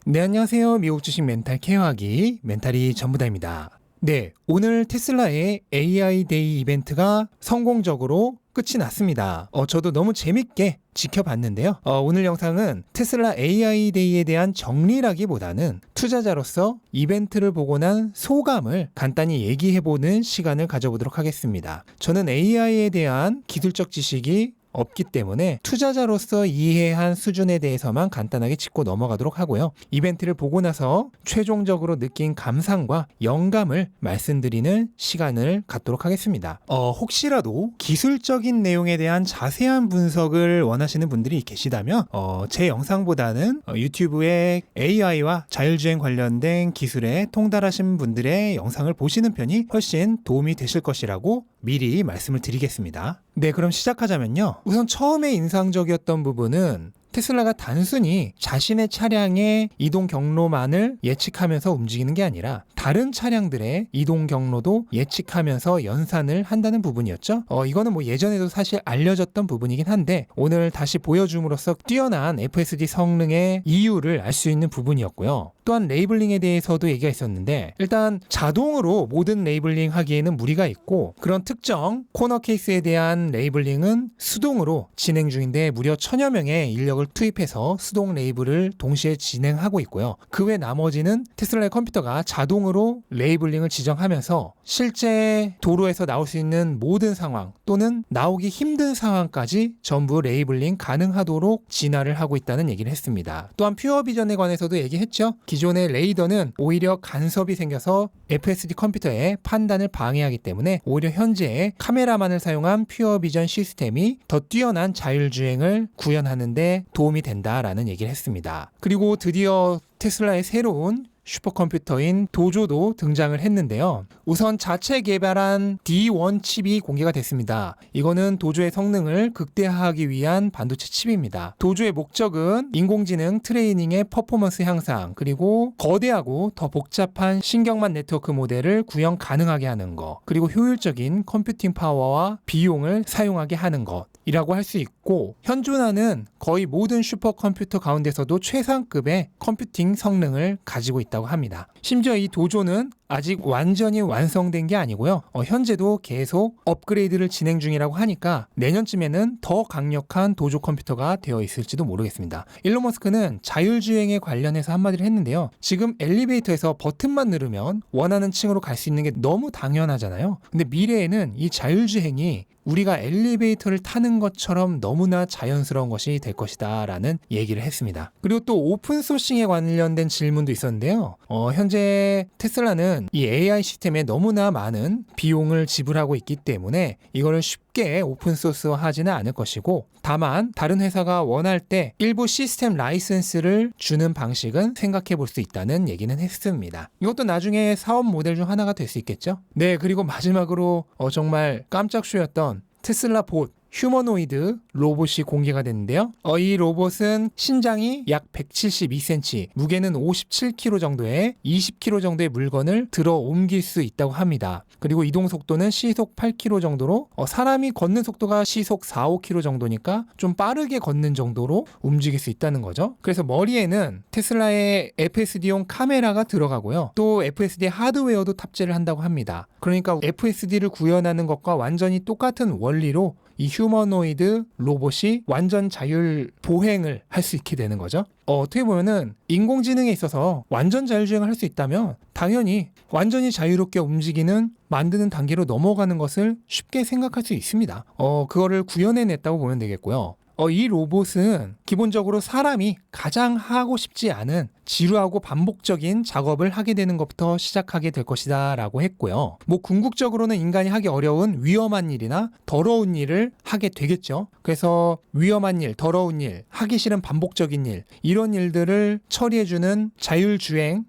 네, 안녕하세요. 미국 주식 멘탈 케어하기 멘탈이 전부다입니다. 네, 오늘 테슬라의 AI 데이 이벤트가 성공적으로 끝이 났습니다. 저도 너무 재밌게 지켜봤는데요. 오늘 영상은 테슬라 AI 데이에 대한 정리라기보다는 투자자로서 이벤트를 보고 난 소감을 간단히 얘기해보는 시간을 가져보도록 하겠습니다. 저는 AI에 대한 기술적 지식이 없기 때문에 투자자로서 이해한 수준에 대해서만 간단하게 짚고 넘어가도록 하고요. 이벤트를 보고 나서 최종적으로 느낀 감상과 영감을 말씀드리는 시간을 갖도록 하겠습니다. 혹시라도 기술적인 내용에 대한 자세한 분석을 원하시는 분들이 계시다면 제 영상보다는 유튜브에 AI와 자율주행 관련된 기술에 통달하신 분들의 영상을 보시는 편이 훨씬 도움이 되실 것이라고 미리 말씀을 드리겠습니다. 네, 그럼 시작하자면요. 우선 처음에 인상적이었던 부분은 테슬라가 단순히 자신의 차량의 이동 경로만을 예측하면서 움직이는 게 아니라 다른 차량들의 이동 경로도 예측하면서 연산을 한다는 부분이었죠. 이거는 뭐 예전에도 사실 알려졌던 부분이긴 한데 오늘 다시 보여줌으로써 뛰어난 FSD 성능의 이유를 알 수 있는 부분이었고요. 또한 레이블링에 대해서도 얘기가 있었는데 일단 자동으로 모든 레이블링 하기에는 무리가 있고 그런 특정 코너 케이스에 대한 레이블링은 수동으로 진행 중인데 무려 1000여 명의 인력을 투입해서 수동 레이블을 동시에 진행하고 있고요. 그 외 나머지는 테슬라의 컴퓨터가 자동으로 레이블링을 지정하면서 실제 도로에서 나올 수 있는 모든 상황 또는 나오기 힘든 상황까지 전부 레이블링 가능하도록 진화를 하고 있다는 얘기를 했습니다. 또한 퓨어 비전에 관해서도 얘기했죠. 기존의 레이더는 오히려 간섭이 생겨서 FSD 컴퓨터의 판단을 방해하기 때문에 오히려 현재 카메라만을 사용한 퓨어 비전 시스템이 더 뛰어난 자율주행을 구현하는데 도움이 된다라는 얘기를 했습니다. 그리고 드디어 테슬라의 새로운 슈퍼컴퓨터인 도조도 등장을 했는데요. 우선 자체 개발한 D1 칩이 공개가 됐습니다. 이거는 도조의 성능을 극대화하기 위한 반도체 칩입니다. 도조의 목적은 인공지능 트레이닝의 퍼포먼스 향상, 그리고 거대하고 더 복잡한 신경망 네트워크 모델을 구현 가능하게 하는 것, 그리고 효율적인 컴퓨팅 파워와 비용을 사용하게 하는 것 이라고 할 수 있고, 현존하는 거의 모든 슈퍼컴퓨터 가운데서도 최상급의 컴퓨팅 성능을 가지고 있다고 합니다. 심지어 이 도조는 아직 완전히 완성된 게 아니고요. 현재도 계속 업그레이드를 진행 중이라고 하니까 내년쯤에는 더 강력한 도조 컴퓨터가 되어 있을지도 모르겠습니다. 일론 머스크는 자율주행에 관련해서 한마디를 했는데요. 지금 엘리베이터에서 버튼만 누르면 원하는 층으로 갈 수 있는 게 너무 당연하잖아요. 근데 미래에는 이 자율주행이 우리가 엘리베이터를 타는 것처럼 너무나 자연스러운 것이 될 것이다 라는 얘기를 했습니다. 그리고 또 오픈소싱에 관련된 질문도 있었는데요. 현재 테슬라는 이 AI 시스템에 너무나 많은 비용을 지불하고 있기 때문에 이거를 쉽게 오픈소스화 하지는 않을 것이고, 다만 다른 회사가 원할 때 일부 시스템 라이센스를 주는 방식은 생각해 볼 수 있다는 얘기는 했습니다. 이것도 나중에 사업 모델 중 하나가 될 수 있겠죠. 네, 그리고 마지막으로 정말 깜짝 쇼였던 테슬라 봇 휴머노이드 로봇이 공개가 됐는데요. 이 로봇은 신장이 약 172cm, 무게는 57kg 정도의 20kg 정도의 물건을 들어 옮길 수 있다고 합니다. 그리고 이동 속도는 시속 8km 정도로 사람이 걷는 속도가 시속 4, 5km 정도니까 좀 빠르게 걷는 정도로 움직일 수 있다는 거죠. 그래서 머리에는 테슬라의 FSD용 카메라가 들어가고요. 또 FSD 하드웨어도 탑재를 한다고 합니다. 그러니까 FSD를 구현하는 것과 완전히 똑같은 원리로 이 휴머노이드 로봇이 완전 자율 보행을 할 수 있게 되는 거죠. 어떻게 보면은 인공지능에 있어서 완전 자율주행을 할 수 있다면 당연히 완전히 자유롭게 움직이는 만드는 단계로 넘어가는 것을 쉽게 생각할 수 있습니다. 그거를 구현해냈다고 보면 되겠고요. 이 로봇은 기본적으로 사람이 가장 하고 싶지 않은 지루하고 반복적인 작업을 하게 되는 것부터 시작하게 될 것이다 라고 했고요. 뭐 궁극적으로는 인간이 하기 어려운 위험한 일이나 더러운 일을 하게 되겠죠. 그래서 위험한 일, 더러운 일, 하기 싫은 반복적인 일, 이런 일들을 처리해주는 자율주행,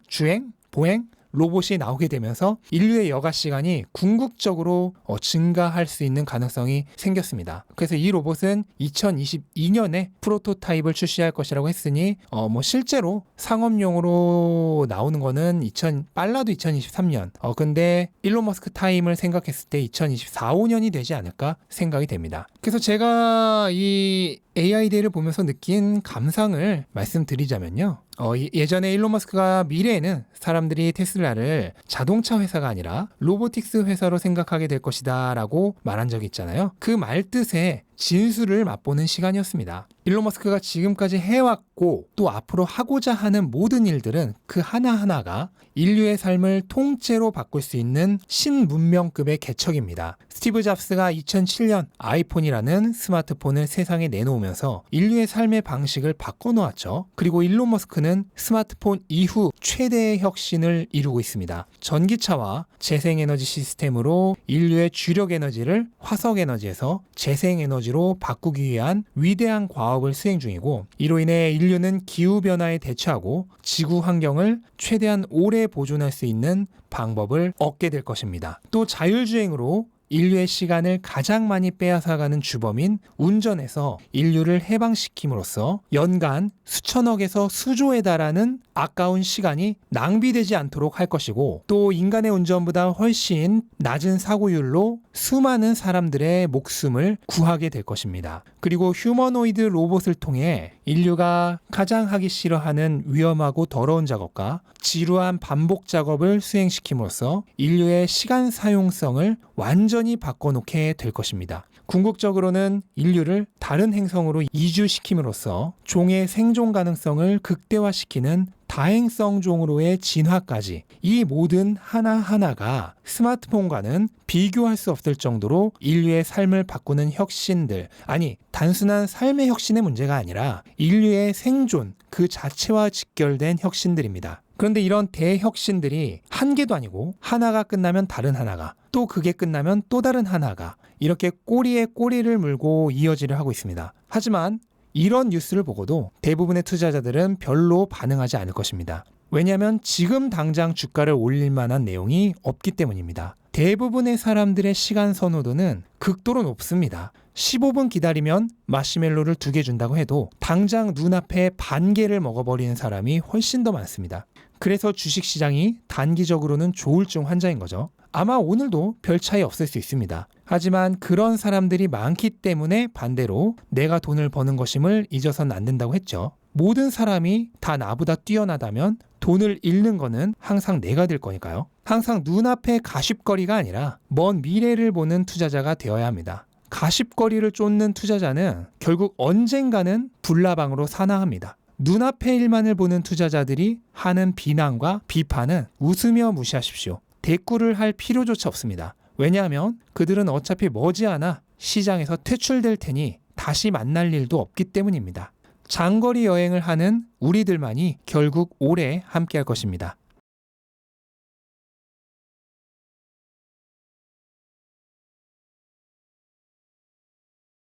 보행, 로봇이 나오게 되면서 인류의 여가 시간이 궁극적으로 증가할 수 있는 가능성이 생겼습니다. 그래서 이 로봇은 2022년에 프로토타입을 출시할 것이라고 했으니 실제로 상업용으로 나오는 거는 빨라도 2023년. 근데 일론 머스크 타임을 생각했을 때 2024, 5년이 되지 않을까 생각이 됩니다. 그래서 제가 이 AI 데이를 보면서 느낀 감상을 말씀드리자면요. 예전에 일론 머스크가 미래에는 사람들이 테슬라를 자동차 회사가 아니라 로보틱스 회사로 생각하게 될 것이다 라고 말한 적이 있잖아요. 그 말뜻에 진수를 맛보는 시간이었습니다. 일론 머스크가 지금까지 해왔고 또 앞으로 하고자 하는 모든 일들은 그 하나하나가 인류의 삶을 통째로 바꿀 수 있는 신문명급의 개척입니다. 스티브 잡스가 2007년 아이폰이라는 스마트폰을 세상에 내놓으면서 인류의 삶의 방식을 바꿔놓았죠. 그리고 일론 머스크는 스마트폰 이후 최대의 혁신을 이루고 있습니다. 전기차와 재생에너지 시스템으로 인류의 주력 에너지를 화석에너지에서 재생에너지로 바꾸기 위한 위대한 과업을 수행 중이고, 이로 인해 인류는 기후변화에 대처하고 지구 환경을 최대한 오래 보존할 수 있는 방법을 얻게 될 것입니다. 또 자율주행으로 인류의 시간을 가장 많이 빼앗아가는 주범인 운전에서 인류를 해방시킴으로써 연간 수천억에서 수조에 달하는 아까운 시간이 낭비되지 않도록 할 것이고, 또 인간의 운전보다 훨씬 낮은 사고율로 수많은 사람들의 목숨을 구하게 될 것입니다. 그리고 휴머노이드 로봇을 통해 인류가 가장 하기 싫어하는 위험하고 더러운 작업과 지루한 반복 작업을 수행시킴으로써 인류의 시간 사용성을 완전히 바꿔놓게 될 것입니다. 궁극적으로는 인류를 다른 행성으로 이주시킴으로써 종의 생존 가능성을 극대화시키는 다행성 종으로의 진화까지, 이 모든 하나하나가 스마트폰과는 비교할 수 없을 정도로 인류의 삶을 바꾸는 혁신들, 아니 단순한 삶의 혁신의 문제가 아니라 인류의 생존 그 자체와 직결된 혁신들입니다. 그런데 이런 대혁신들이 한 개도 아니고 하나가 끝나면 다른 하나가, 또 그게 끝나면 또 다른 하나가 이렇게 꼬리에 꼬리를 물고 이어지려 하고 있습니다. 하지만 이런 뉴스를 보고도 대부분의 투자자들은 별로 반응하지 않을 것입니다. 왜냐하면 지금 당장 주가를 올릴 만한 내용이 없기 때문입니다. 대부분의 사람들의 시간 선호도는 극도로 높습니다. 15분 기다리면 마시멜로를 2개 준다고 해도 당장 눈앞에 반 개를 먹어버리는 사람이 훨씬 더 많습니다. 그래서 주식시장이 단기적으로는 조울증 환자인 거죠. 아마 오늘도 별 차이 없을 수 있습니다. 하지만 그런 사람들이 많기 때문에 반대로 내가 돈을 버는 것임을 잊어서는 안 된다고 했죠. 모든 사람이 다 나보다 뛰어나다면 돈을 잃는 거는 항상 내가 될 거니까요. 항상 눈앞의 가십거리가 아니라 먼 미래를 보는 투자자가 되어야 합니다. 가십거리를 쫓는 투자자는 결국 언젠가는 불나방으로 사나합니다. 눈앞의 일만을 보는 투자자들이 하는 비난과 비판은 웃으며 무시하십시오. 대꾸를 할 필요조차 없습니다. 왜냐하면 그들은 어차피 머지않아 시장에서 퇴출될 테니 다시 만날 일도 없기 때문입니다. 장거리 여행을 하는 우리들만이 결국 오래 함께할 것입니다.